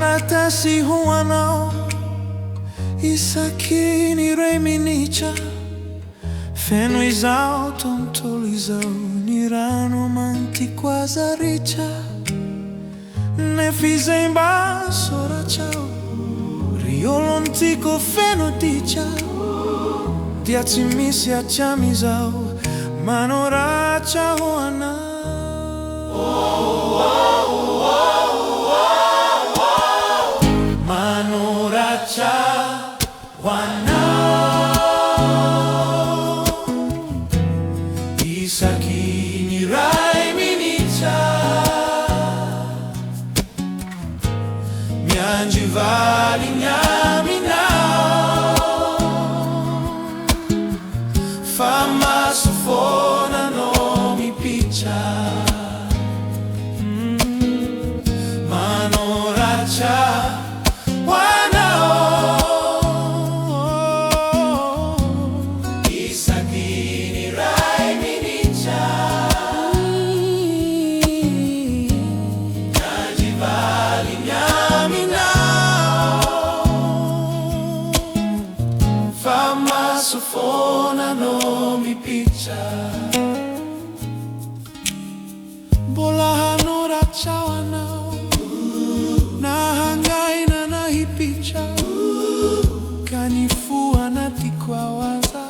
karatasi huanao isakini reminicha fenoizao tontolizao nirano mantiquazaricha nefizemba sorachao riolontico fenodicha diacimisia chamizao manoracha hoana manoracha hoana isakini raiminicha mianjivali nyaminao fama sufona no mi picha manoracha wanao isakini raiminicha najivali nyaminao fama sufona no mi picha bolahanoracha wanao nahangaina na hii picha kanifua natikwa waza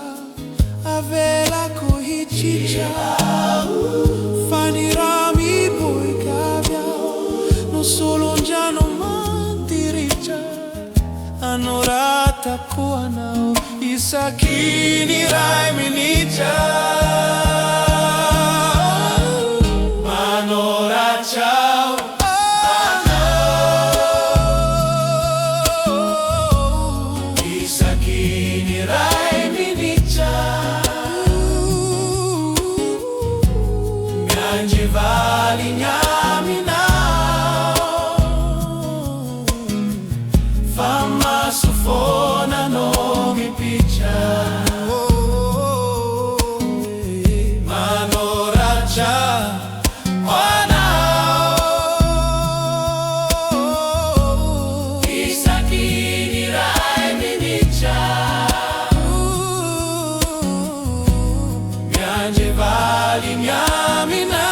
avelako hichicha fanirami boikavyao no solo njano mantiricha anorata kuwa nao isakini raiminicha manoracha isakini raiminicha mianjivali nyaminao fama sufona no mi picha manoracha wanao isakini raiminicha mianjivali nyaminao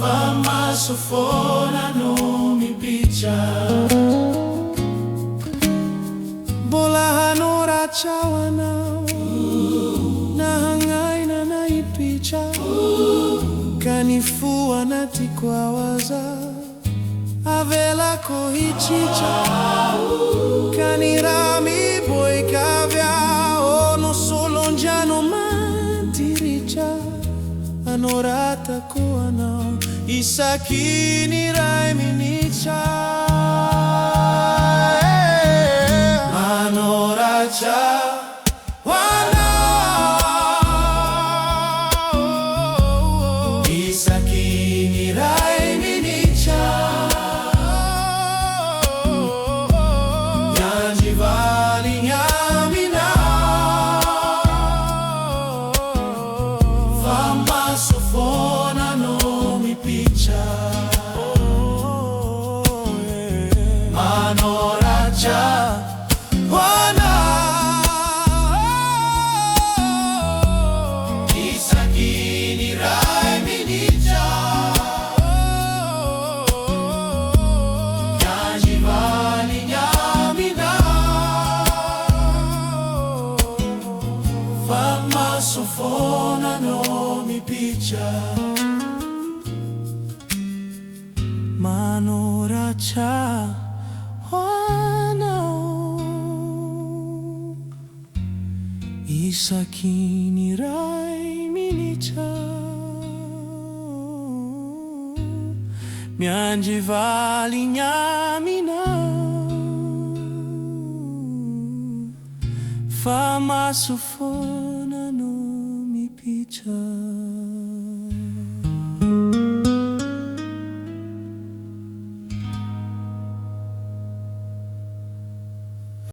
fama sufona no mi picha bolahanoracha wanao nahangaina na hii picha kanifua natikwa waza avelako hichicha kanirami boikavyao no solo njano mantiricha anorata kuwa nao isakini raiminicha manoracha wanao isakini raiminicha mianjivali nyaminao fama sufona no mi picha manoracha wanao isakini raiminicha mianjivali nyaminao fama sufona no mi picha manoracha wanao isakini raiminicha mianjivali nyaminao fama sufona